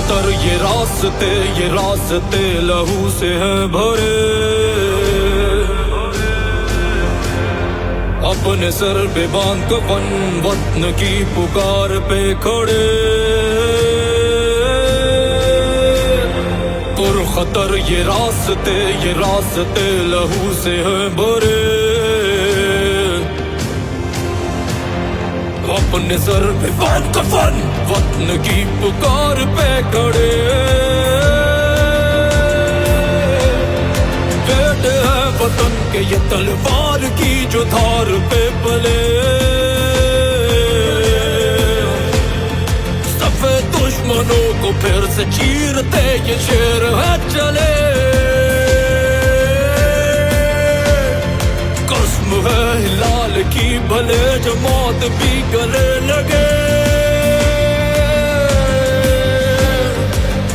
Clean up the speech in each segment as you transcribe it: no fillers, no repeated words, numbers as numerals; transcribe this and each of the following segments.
खतर ये रास्ते लहू से है भरे। अपने सर पे बांध कफन वतन की पुकार पे खड़े। खतर ये रास्ते लहू से है भरे। अपने सर पे बांध कफन वतन की पुकार पे खड़े। बेटे है वतन के ये तलवार की जो धार पे पले। सफेद दुश्मनों को फिर से चीरते ये शेर है चले। कसम है हिलाल की भले जो मौत भी गले लगे।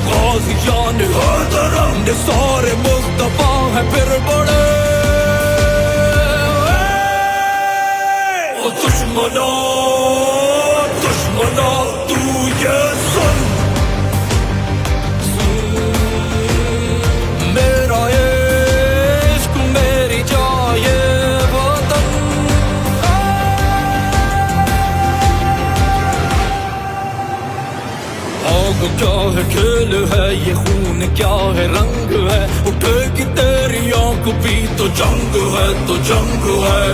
गाज़ियान हैदर हमने सारे मुस्तफा है फिर बड़े। ओ दुश्मना तू ये सुन, मेरा इश्क मेरी जाए वतन। आग क्या है खेल है ये खून क्या है रंग है। उठेगी तेरी आंख भी तो जंग है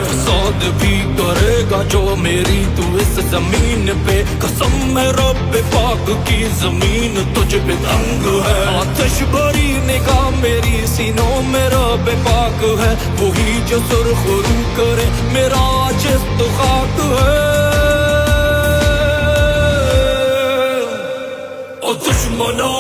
फसाद भी करेगा जो मेरी तू इस जमीन पे। कसम है रब पाक की जमीन तुझ पे तंग है। आतिश भरी निगाह मेरी सीनों में रब पाक है। वही जो सुरखरू करे मेरा जिस्म तो खाक है। ओ दुश्मना